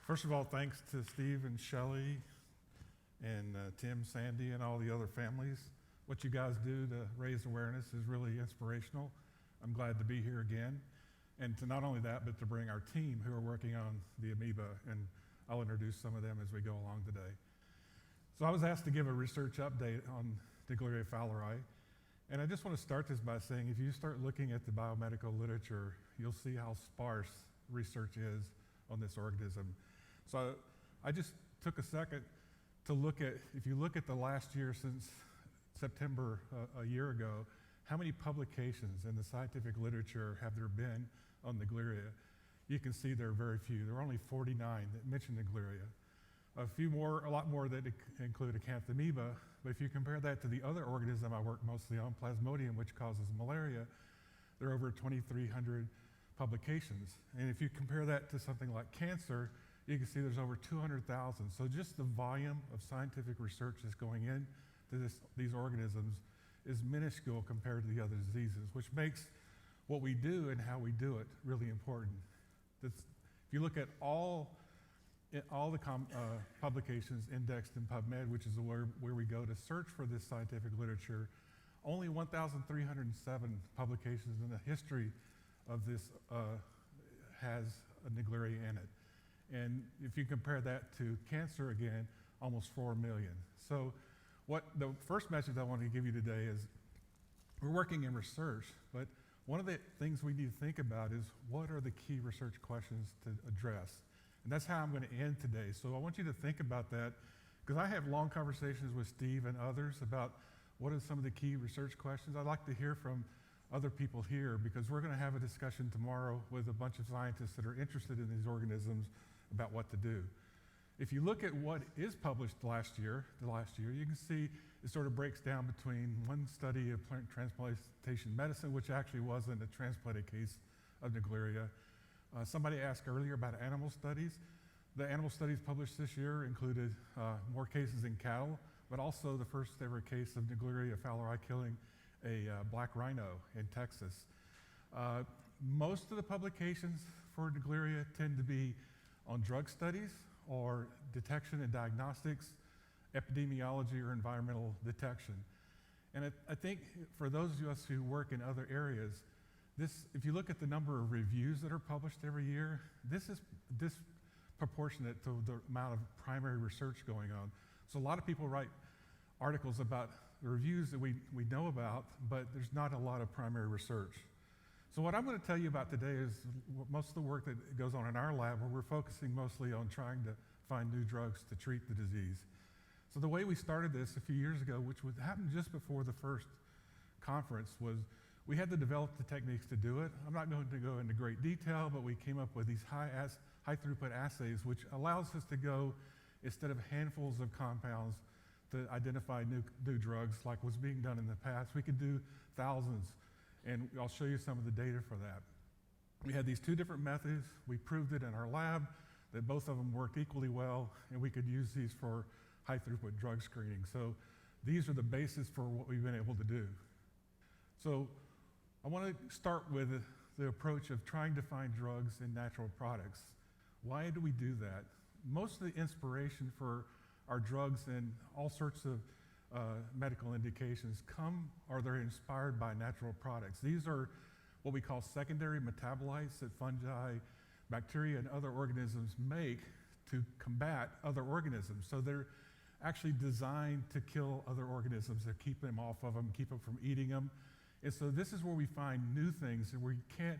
First of all, thanks to Steve and Shelley and Tim, Sandy, and all the other families. What you guys do to raise awareness is really inspirational. I'm glad to be here again. And to not only that, but to bring our team who are working on the Amoeba, and I'll introduce some of them as we go along today. So I was asked to give a research update on Naegleria fowleri, and I just want to start this by saying if you start looking at the biomedical literature, you'll see how sparse research is on this organism. So I just took a second to look at, if you look at the last year since September a year ago, how many publications in the scientific literature have there been on Naegleria? You can see there are very few. There are only 49 that mention Naegleria. A lot more that include Acanthamoeba, but if you compare that to the other organism I work mostly on, Plasmodium, which causes malaria, there are over 2,300 publications. And if you compare that to something like cancer, you can see there's over 200,000. So just the volume of scientific research that's going into these organisms is minuscule compared to the other diseases, which makes what we do and how we do it really important. If you look at all the publications indexed in PubMed, which is where we go to search for this scientific literature, only 1,307 publications in the history of this has a Naegleria in it. And if you compare that to cancer again, almost 4 million. So the first message I want to give you today is we're working in research, but one of the things we need to think about is what are the key research questions to address? And that's how I'm going to end today. So I want you to think about that, because I have long conversations with Steve and others about what are some of the key research questions. I'd like to hear from other people here, because we're going to have a discussion tomorrow with a bunch of scientists that are interested in these organisms about what to do. If you look at what is published the last year, you can see it sort of breaks down between one study of plant transplantation medicine, which actually wasn't a transplanted case of Naegleria. Somebody asked earlier about animal studies. The animal studies published this year included more cases in cattle, but also the first ever case of Naegleria fowleri killing a black rhino in Texas. Most of the publications for Naegleria tend to be on drug studies or detection and diagnostics, epidemiology, or environmental detection. And I think for those of us who work in other areas, if you look at the number of reviews that are published every year, this is disproportionate to the amount of primary research going on. So a lot of people write articles about the reviews that we know about, but there's not a lot of primary research. So what I'm going to tell you about today is most of the work that goes on in our lab, where we're focusing mostly on trying to find new drugs to treat the disease. So the way we started this a few years ago, which would happen just before the first conference, was we had to develop the techniques to do it. I'm not going to go into great detail, but we came up with these high throughput assays, which allows us to go, instead of handfuls of compounds, to identify new drugs like was being done in the past. We could do thousands, and I'll show you some of the data for that. We had these two different methods. We proved it in our lab that both of them worked equally well, and we could use these for high throughput drug screening. So these are the basis for what we've been able to do. So I want to start with the approach of trying to find drugs in natural products. Why do we do that? Most of the inspiration for our drugs and all sorts of medical indications they're inspired by natural products. These are what we call secondary metabolites that fungi, bacteria, and other organisms make to combat other organisms. So they're actually designed to kill other organisms, to keep them off of them, keep them from eating them. And so this is where we find new things that we can't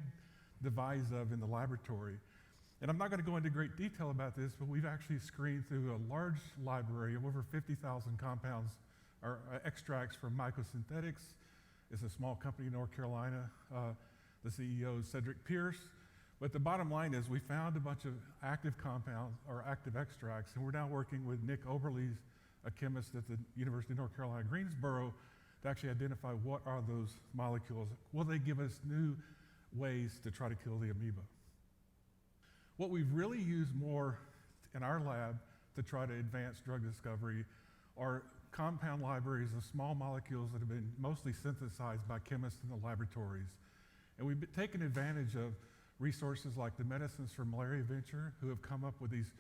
devise of in the laboratory. And I'm not going to go into great detail about this, but we've actually screened through a large library of over 50,000 compounds or extracts from Mycosynthetics. It's a small company in North Carolina. The CEO is Cedric Pierce. But the bottom line is we found a bunch of active compounds or active extracts, and we're now working with Nick Oberle, a chemist at the University of North Carolina, Greensboro, to actually identify what are those molecules. Will they give us new ways to try to kill the amoeba? What we've really used more in our lab to try to advance drug discovery are compound libraries of small molecules that have been mostly synthesized by chemists in the laboratories. And we've taken advantage of resources like the Medicines for Malaria Venture, who have come up with these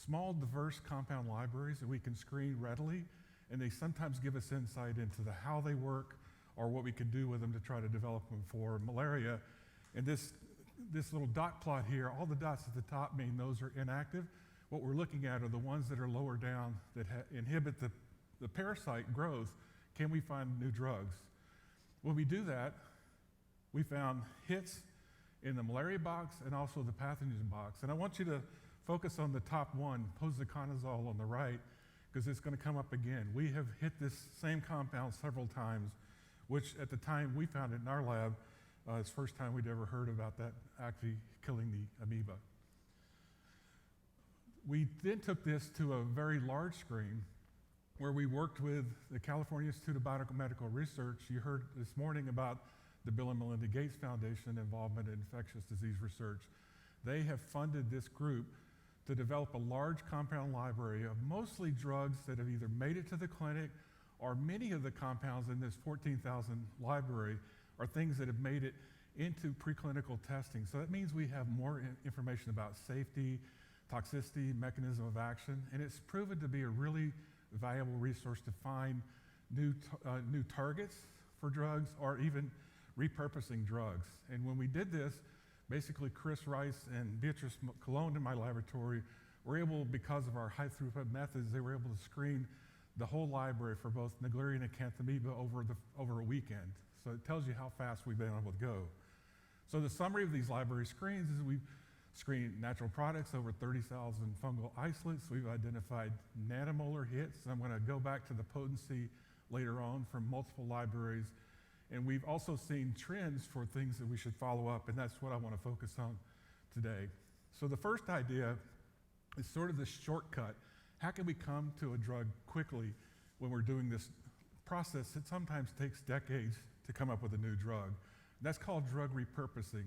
small, diverse compound libraries that we can screen readily, and they sometimes give us insight into how they work or what we can do with them to try to develop them for malaria. And this little dot plot here, all the dots at the top mean those are inactive. What we're looking at are the ones that are lower down that inhibit the parasite growth. Can we find new drugs? When we do that, we found hits in the malaria box and also the pathogen box. And I want you to focus on the top one, posaconazole on the right, because it's going to come up again. We have hit this same compound several times, which at the time we found it in our lab, it's the first time we'd ever heard about that actually killing the amoeba. We then took this to a very large screen where we worked with the California Institute of Biomedical Research. You heard this morning about the Bill and Melinda Gates Foundation involvement in infectious disease research. They have funded this group to develop a large compound library of mostly drugs that have either made it to the clinic, or many of the compounds in this 14,000 library are things that have made it into preclinical testing. So that means we have more information about safety, toxicity, mechanism of action, and it's proven to be a really valuable resource to find new targets for drugs or even repurposing drugs. And when we did this, basically Chris Rice and Beatrice Cologne in my laboratory were able, because of our high throughput methods, they were able to screen the whole library for both Naegleria and Acanthamoeba over a weekend. So it tells you how fast we've been able to go. So the summary of these library screens is we've screened natural products, over 30,000 fungal isolates. We've identified nanomolar hits. I'm going to go back to the potency later on from multiple libraries. And we've also seen trends for things that we should follow up, and that's what I want to focus on today. So the first idea is sort of the shortcut. How can we come to a drug quickly when we're doing this process that sometimes takes decades to come up with a new drug? That's called drug repurposing.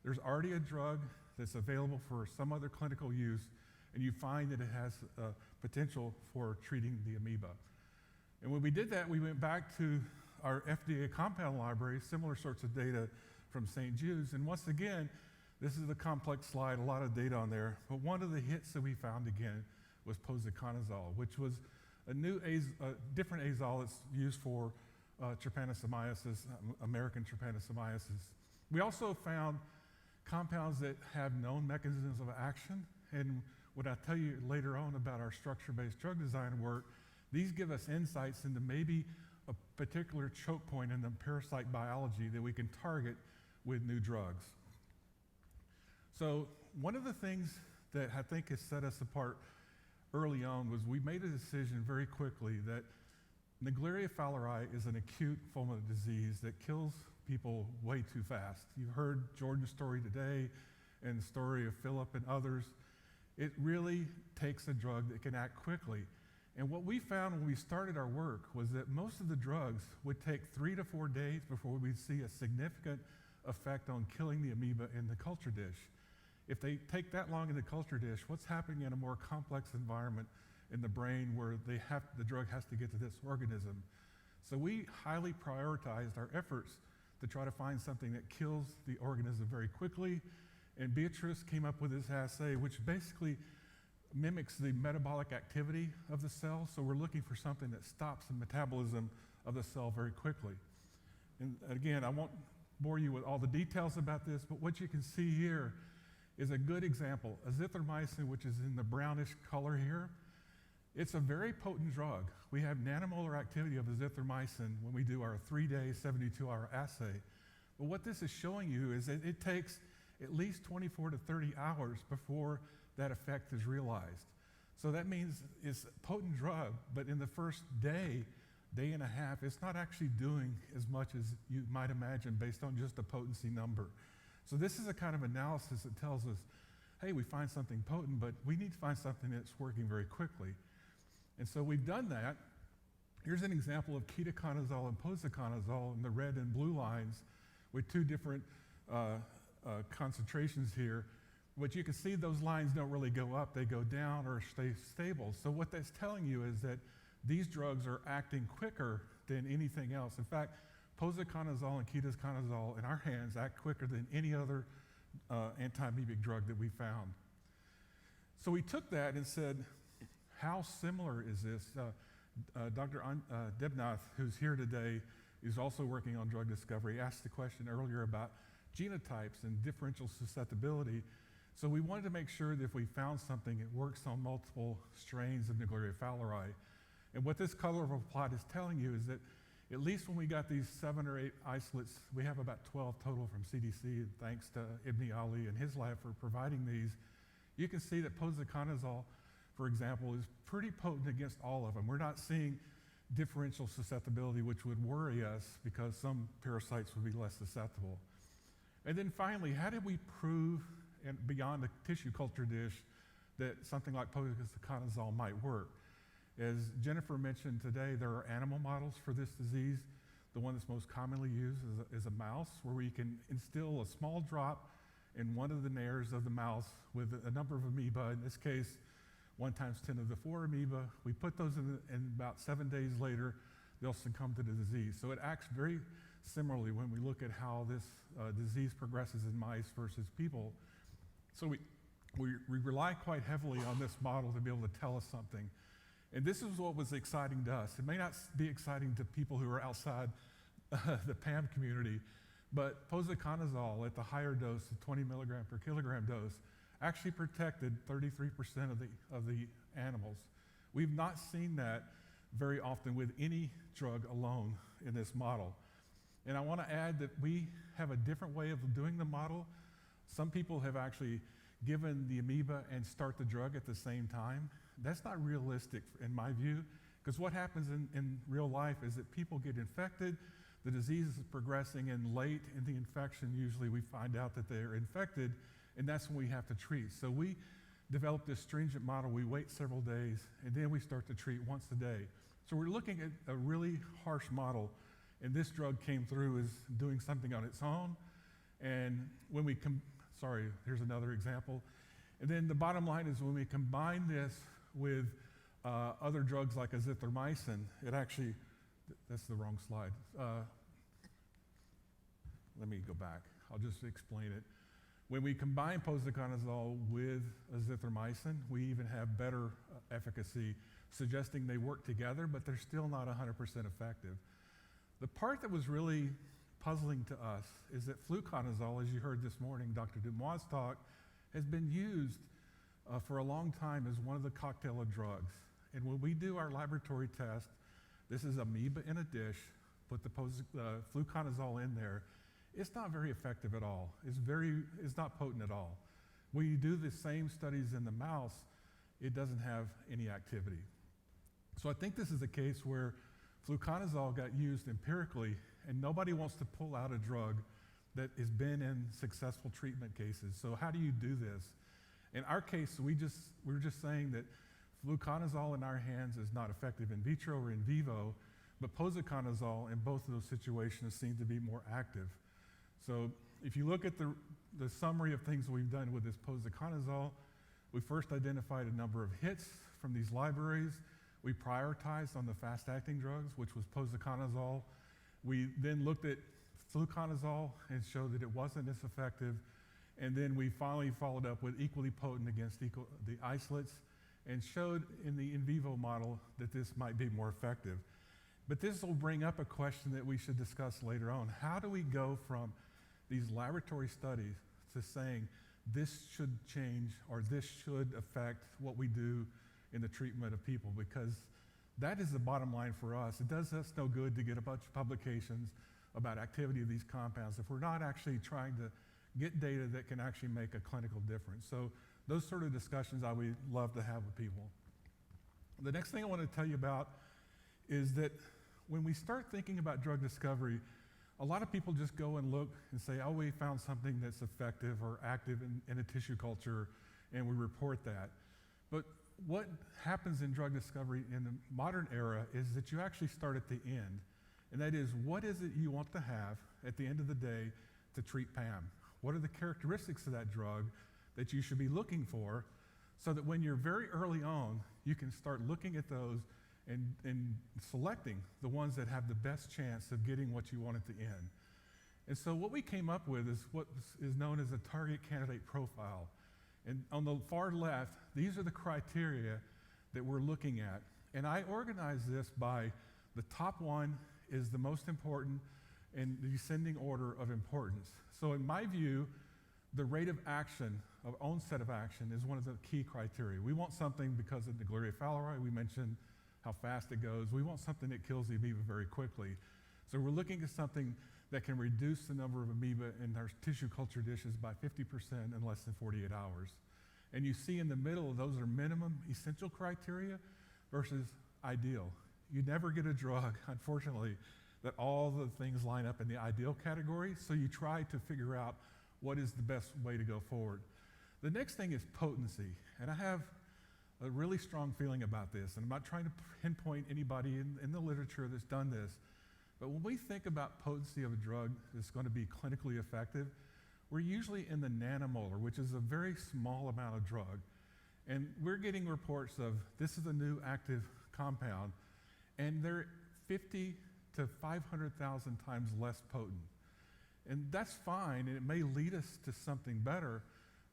There's already a drug that's available for some other clinical use, and you find that it has potential for treating the amoeba. And when we did that, we went back to our FDA compound library, similar sorts of data from St. Jude's. And once again, this is a complex slide, a lot of data on there. But one of the hits that we found again was posaconazole, which was a new different azole that's used for trypanosomiasis, American trypanosomiasis. We also found compounds that have known mechanisms of action. And what I'll tell you later on about our structure-based drug design work, these give us insights into maybe a particular choke point in the parasite biology that we can target with new drugs. So one of the things that I think has set us apart early on was we made a decision very quickly that Naegleria fowleri is an acute form of disease that kills people way too fast. You've heard Jordan's story today and the story of Philip and others. It really takes a drug that can act quickly. And what we found when we started our work was that most of the drugs would take 3 to 4 days before we'd see a significant effect on killing the amoeba in the culture dish. If they take that long in the culture dish, what's happening in a more complex environment in the brain where the drug has to get to this organism? So we highly prioritized our efforts to try to find something that kills the organism very quickly. And Beatrice came up with this assay, which basically mimics the metabolic activity of the cell. So we're looking for something that stops the metabolism of the cell very quickly. And again, I won't bore you with all the details about this, but what you can see here is a good example. Azithromycin, which is in the brownish color here, it's a very potent drug. We have nanomolar activity of azithromycin when we do our 3-day, 72-hour assay. But what this is showing you is that it takes at least 24 to 30 hours before that effect is realized. So that means it's a potent drug, but in the first day and a half, it's not actually doing as much as you might imagine based on just a potency number. So this is a kind of analysis that tells us, hey, we find something potent, but we need to find something that's working very quickly. And so we've done that. Here's an example of ketoconazole and posaconazole in the red and blue lines with 2 different concentrations here. But you can see those lines don't really go up, they go down or stay stable. So what that's telling you is that these drugs are acting quicker than anything else. In fact, posaconazole and ketoconazole in our hands act quicker than any other anti-amoebic drug that we found. So we took that and said, how similar is this? Dr. Debnath, who's here today, is also working on drug discovery, asked the question earlier about genotypes and differential susceptibility. So we wanted to make sure that if we found something, it works on multiple strains of Naegleria fowleri. And what this colorful plot is telling you is that at least when we got these 7 or 8 isolates, we have about 12 total from CDC, and thanks to Ibni Ali and his lab for providing these. You can see that posaconazole, for example, is pretty potent against all of them. We're not seeing differential susceptibility, which would worry us because some parasites would be less susceptible. And then finally, how did we prove, and beyond the tissue culture dish, that something like posaconazole might work? As Jennifer mentioned today, there are animal models for this disease. The one that's most commonly used is a mouse, where we can instill a small drop in one of the nares of the mouse with a number of amoeba. In this case, 1 times 10 to the 4 amoeba. We put those in, and about 7 days later, they'll succumb to the disease. So it acts very similarly when we look at how this disease progresses in mice versus people. So we rely quite heavily on this model to be able to tell us something. And this is what was exciting to us. It may not be exciting to people who are outside the PAM community, but posaconazole at the higher dose, the 20 milligram per kilogram dose, actually protected 33% of the animals. We've not seen that very often with any drug alone in this model. And I want to add that we have a different way of doing the model. Some people have actually given the amoeba and start the drug at the same time. That's not realistic in my view, because what happens in real life is that people get infected, the disease is progressing, and late in the infection, usually we find out that they're infected, and that's when we have to treat. So we developed this stringent model. We wait several days, and then we start to treat once a day. So we're looking at a really harsh model, and this drug came through as doing something on its own. And when we here's another example. And then the bottom line is when we combine this with other drugs like azithromycin, it actually, that's the wrong slide. Let me go back. I'll just explain it. When we combine posaconazole with azithromycin, we even have better efficacy, suggesting they work together, but they're still not 100% effective. The part that was really puzzling to us is that fluconazole, as you heard this morning, Dr. Dumois' talk, has been used for a long time as one of the cocktail of drugs. And when we do our laboratory test, this is amoeba in a dish, put the fluconazole in there, it's not very effective at all. It's not potent at all. When you do the same studies in the mouse, it doesn't have any activity. So I think this is a case where fluconazole got used empirically, and nobody wants to pull out a drug that has been in successful treatment cases. So how do you do this? In our case, we're just saying that fluconazole in our hands is not effective in vitro or in vivo, but posaconazole in both of those situations seem to be more active. So if you look at the summary of things we've done with this posaconazole, we first identified a number of hits from these libraries. We prioritized on the fast-acting drugs, which was posaconazole. We then looked at fluconazole and showed that it wasn't as effective. And then we finally followed up with equally potent against the isolates and showed in the in vivo model that this might be more effective. But this will bring up a question that we should discuss later on. How do we go from these laboratory studies to saying this should change or this should affect what we do in the treatment of people? Because that is the bottom line for us. It does us no good to get a bunch of publications about activity of these compounds if we're not actually trying to get data that can actually make a clinical difference. So those sort of discussions I would love to have with people. The next thing I want to tell you about is that when we start thinking about drug discovery, a lot of people just go and look and say, oh, we found something that's effective or active in a tissue culture, and we report that. But what happens in drug discovery in the modern era is that you actually start at the end. And that is, what is it you want to have at the end of the day to treat PAM? What are the characteristics of that drug that you should be looking for so that when you're very early on, you can start looking at those and selecting the ones that have the best chance of getting what you want at the end. And so what we came up with is what is known as a target candidate profile. And on the far left, these are the criteria that we're looking at. And I organize this by the top one is the most important in the descending order of importance. So in my view, the rate of action, of onset of action, is one of the key criteria. We want something, because of the Naegleria fowleri, we mentioned how fast it goes. We want something that kills the amoeba very quickly. So we're looking at something that can reduce the number of amoeba in our tissue culture dishes by 50% in less than 48 hours. And you see in the middle, those are minimum essential criteria versus ideal. You never get a drug, unfortunately, that all the things line up in the ideal category, so you try to figure out what is the best way to go forward. The next thing is potency, and I have a really strong feeling about this, and I'm not trying to pinpoint anybody in the literature that's done this, but when we think about potency of a drug that's going to be clinically effective, we're usually in the nanomolar, which is a very small amount of drug. And we're getting reports of this is a new active compound, and they're 50 to 500,000 times less potent. And that's fine, and it may lead us to something better,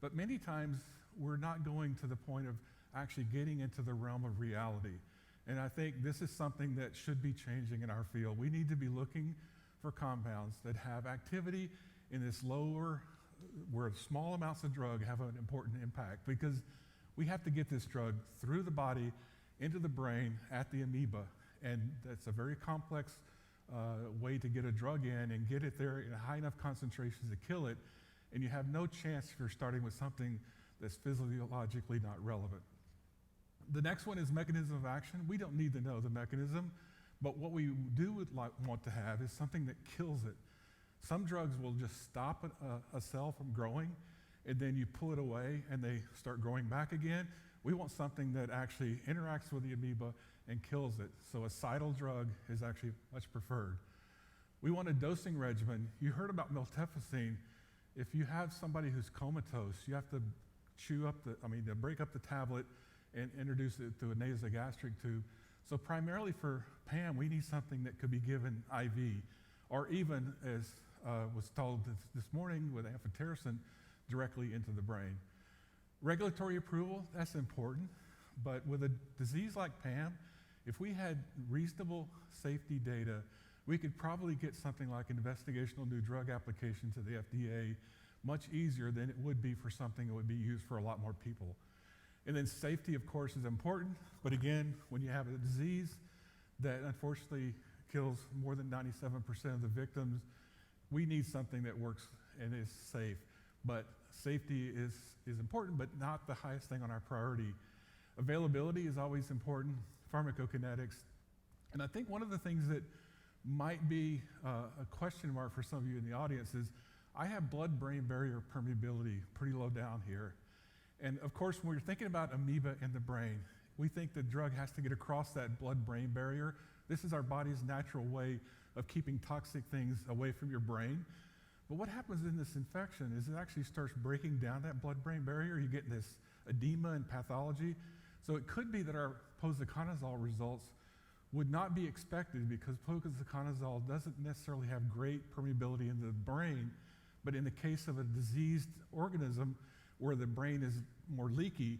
but many times we're not going to the point of actually getting into the realm of reality. And I think this is something that should be changing in our field. We need to be looking for compounds that have activity in this lower, where small amounts of drug have an important impact, because we have to get this drug through the body, into the brain, at the amoeba. And that's a very complex way to get a drug in and get it there in a high enough concentration to kill it. And you have no chance if you're starting with something that's physiologically not relevant. The next one is mechanism of action. We don't need to know the mechanism, but what we do want to have is something that kills it. Some drugs will just stop a cell from growing, and then you pull it away and they start growing back again. We want something that actually interacts with the amoeba and kills it. So a cidal drug is actually much preferred. We want a dosing regimen. You heard about miltefosine. If you have somebody who's comatose, you have to break up the tablet and introduce it through a nasogastric tube. So primarily for PAM, we need something that could be given IV, or even, as was told this morning with amphotericin, directly into the brain. Regulatory approval, that's important, but with a disease like PAM, if we had reasonable safety data, we could probably get something like an investigational new drug application to the FDA much easier than it would be for something that would be used for a lot more people. And then safety, of course, is important, but again, when you have a disease that unfortunately kills more than 97% of the victims, we need something that works and is safe. But safety is important, but not the highest thing on our priority. Availability is always important, pharmacokinetics. And I think one of the things that might be a question mark for some of you in the audience is, I have blood-brain barrier permeability pretty low down here. And of course, when we're thinking about amoeba in the brain, we think the drug has to get across that blood-brain barrier. This is our body's natural way of keeping toxic things away from your brain. But what happens in this infection is it actually starts breaking down that blood-brain barrier. You get this edema and pathology. So it could be that our posaconazole results would not be expected, because posaconazole doesn't necessarily have great permeability in the brain, but in the case of a diseased organism where the brain is more leaky,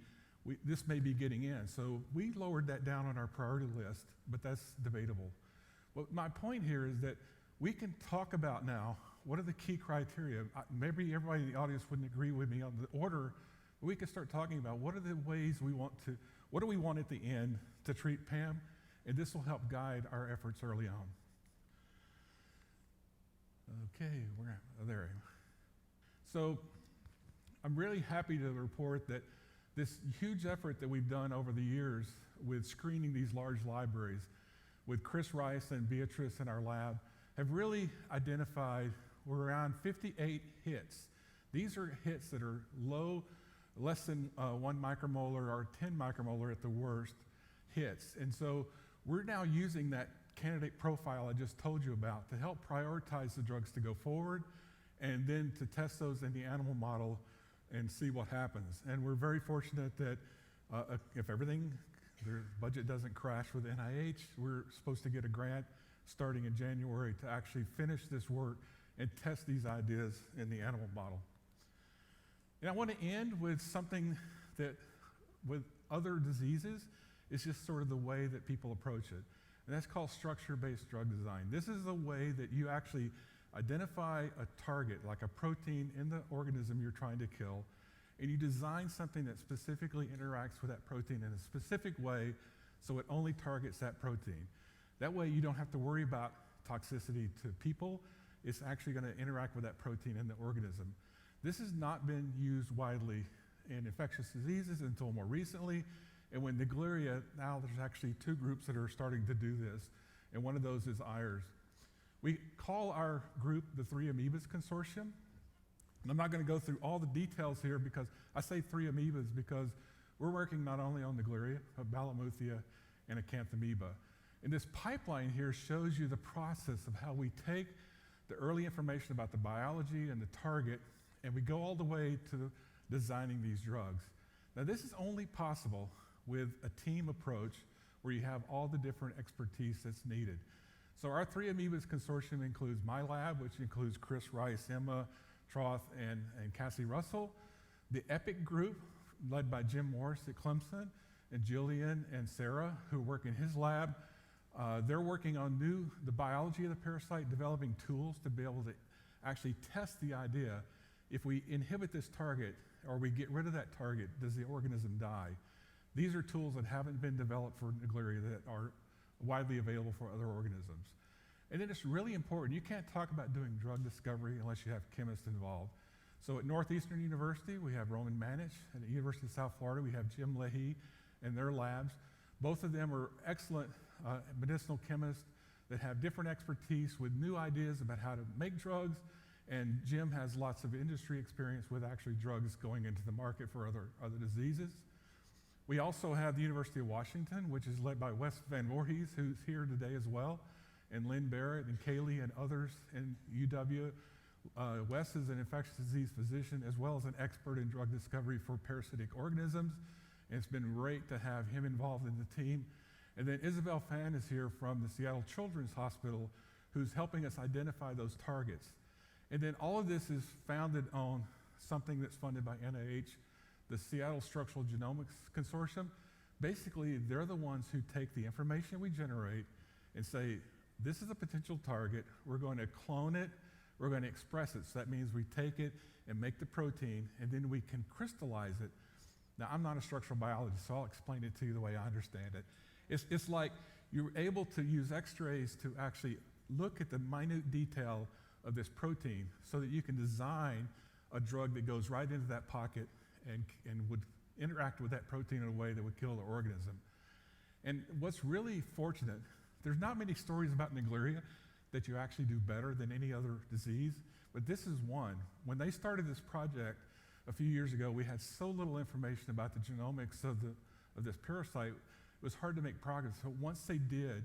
this may be getting in. So we lowered that down on our priority list, but that's debatable. But my point here is that we can talk about now what are the key criteria. Maybe everybody in the audience wouldn't agree with me on the order, but we can start talking about what are the ways what do we want at the end to treat PAM, and this will help guide our efforts early on. Okay, there. So I'm really happy to report that this huge effort that we've done over the years with screening these large libraries, with Chris Rice and Beatrice in our lab, have really identified we're around 58 hits. These are hits that are low, less than 1 micromolar or 10 micromolar at the worst hits. And so we're now using that candidate profile I just told you about to help prioritize the drugs to go forward, and then to test those in the animal model and see what happens. And we're very fortunate that if their budget doesn't crash with NIH, we're supposed to get a grant starting in January to actually finish this work and test these ideas in the animal model. And I want to end with something that, with other diseases, is just sort of the way that people approach it. And that's called structure-based drug design. This is the way that you actually identify a target, like a protein in the organism you're trying to kill, and you design something that specifically interacts with that protein in a specific way so it only targets that protein. That way you don't have to worry about toxicity to people. It's actually going to interact with that protein in the organism. This has not been used widely in infectious diseases until more recently. And with Naegleria, now there's actually 2 groups that are starting to do this, and one of those is IRES. We call our group the 3 Amoebas Consortium. And I'm not going to go through all the details here because I say 3 amoebas because we're working not only on Naegleria, but Balamuthia and Acanthamoeba. And this pipeline here shows you the process of how we take the early information about the biology and the target, and we go all the way to designing these drugs. Now, this is only possible with a team approach where you have all the different expertise that's needed. So our 3 Amoebas Consortium includes my lab, which includes Chris Rice, Emma Troth, and Cassie Russell. The EPIC group, led by Jim Morris at Clemson, and Jillian and Sarah, who work in his lab. They're working on the biology of the parasite, developing tools to be able to actually test the idea. If we inhibit this target or we get rid of that target, does the organism die? These are tools that haven't been developed for Naegleria that are widely available for other organisms. And then it's really important, you can't talk about doing drug discovery unless you have chemists involved. So at Northeastern University, we have Roman Manich. At the University of South Florida, we have Jim Leahy and their labs. Both of them are excellent medicinal chemists that have different expertise with new ideas about how to make drugs. And Jim has lots of industry experience with actually drugs going into the market for other diseases. We also have the University of Washington, which is led by Wes Van Voorhees, who's here today as well, and Lynn Barrett and Kaylee and others in UW. Wes is an infectious disease physician as well as an expert in drug discovery for parasitic organisms. And it's been great to have him involved in the team. And then Isabel Fan is here from the Seattle Children's Hospital, who's helping us identify those targets. And then all of this is founded on something that's funded by NIH, the Seattle Structural Genomics Consortium. Basically, they're the ones who take the information we generate and say, this is a potential target, we're going to clone it, we're going to express it. So that means we take it and make the protein, and then we can crystallize it. Now, I'm not a structural biologist, so I'll explain it to you the way I understand it. It's like you're able to use X-rays to actually look at the minute detail of this protein so that you can design a drug that goes right into that pocket and would interact with that protein in a way that would kill the organism. And what's really fortunate, there's not many stories about Naegleria that you actually do better than any other disease, but this is one. When they started this project a few years ago, we had so little information about the genomics of this parasite, it was hard to make progress. So once they did,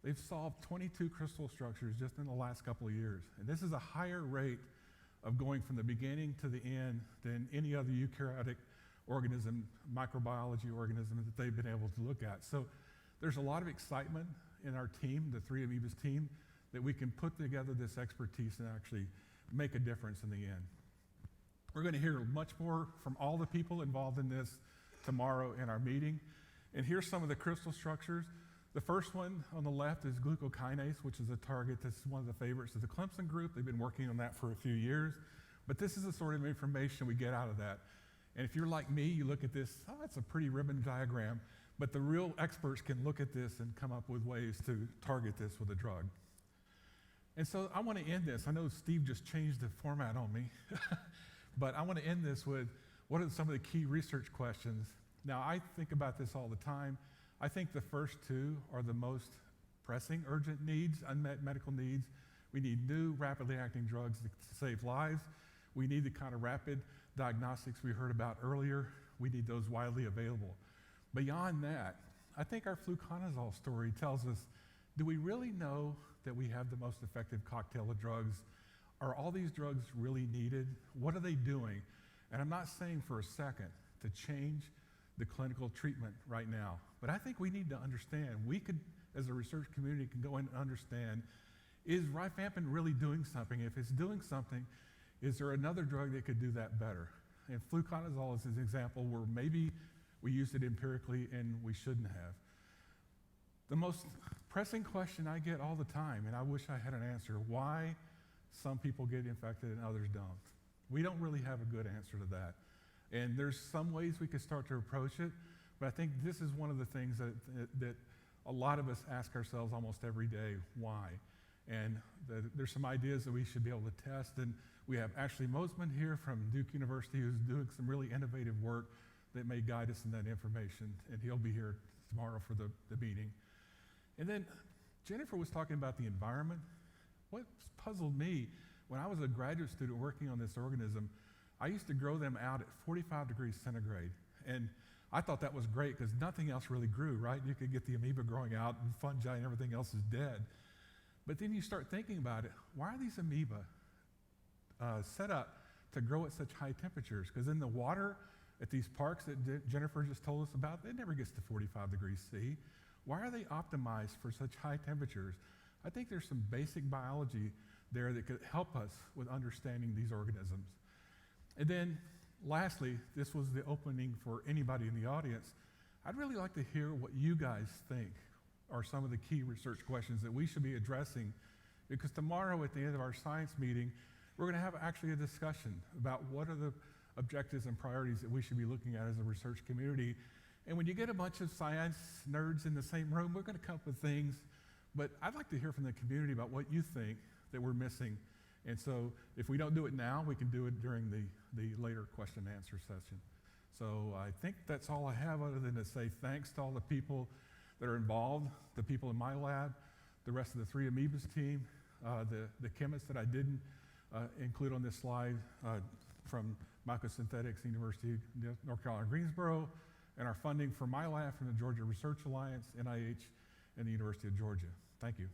they've solved 22 crystal structures just in the last couple of years. And this is a higher rate of going from the beginning to the end than any other eukaryotic organism, microbiology organism that they've been able to look at. So there's a lot of excitement in our team, the 3 Amoebas team, that we can put together this expertise and actually make a difference in the end. We're going to hear much more from all the people involved in this tomorrow in our meeting. And here's some of the crystal structures. The first one on the left is glucokinase, which is a target that's one of the favorites of the Clemson group. They've been working on that for a few years. But this is the sort of information we get out of that. And if you're like me, you look at this, it's a pretty ribbon diagram. But the real experts can look at this and come up with ways to target this with a drug. And so I want to end this. I know Steve just changed the format on me. But I want to end this with what are some of the key research questions. Now, I think about this all the time. I think the first 2 are the most pressing, urgent needs, unmet medical needs. We need new, rapidly acting drugs to save lives. We need the kind of rapid diagnostics we heard about earlier. We need those widely available. Beyond that, I think our fluconazole story tells us, do we really know that we have the most effective cocktail of drugs? Are all these drugs really needed? What are they doing? And I'm not saying for a second to change the clinical treatment right now, but I think we need to understand, we could, as a research community, can go in and understand, is rifampin really doing something? If it's doing something, is there another drug that could do that better? And fluconazole is an example where maybe we used it empirically and we shouldn't have. The most pressing question I get all the time, and I wish I had an answer, why some people get infected and others don't. We don't really have a good answer to that. And there's some ways we could start to approach it, but I think this is one of the things that a lot of us ask ourselves almost every day, why? And there's some ideas that we should be able to test, and we have Ashley Mosman here from Duke University who's doing some really innovative work that may guide us in that information, and he'll be here tomorrow for the meeting. And then Jennifer was talking about the environment. What puzzled me, when I was a graduate student working on this organism, I used to grow them out at 45 degrees centigrade. And I thought that was great because nothing else really grew, right? You could get the amoeba growing out and fungi and everything else is dead. But then you start thinking about it, why are these amoeba set up to grow at such high temperatures? Because in the water at these parks that Jennifer just told us about, it never gets to 45 degrees C. Why are they optimized for such high temperatures? I think there's some basic biology there that could help us with understanding these organisms. And then lastly, this was the opening for anybody in the audience. I'd really like to hear what you guys think are some of the key research questions that we should be addressing, because tomorrow at the end of our science meeting, we're going to have actually a discussion about what are the objectives and priorities that we should be looking at as a research community. And when you get a bunch of science nerds in the same room, we're going to come up with things, but I'd like to hear from the community about what you think that we're missing. And so if we don't do it now, we can do it during the later question and answer session. So I think that's all I have other than to say thanks to all the people that are involved, the people in my lab, the rest of the 3 Amoebas team, the chemists that I didn't include on this slide from Microsynthetics, University of North Carolina, Greensboro, and our funding for my lab from the Georgia Research Alliance, NIH, and the University of Georgia. Thank you.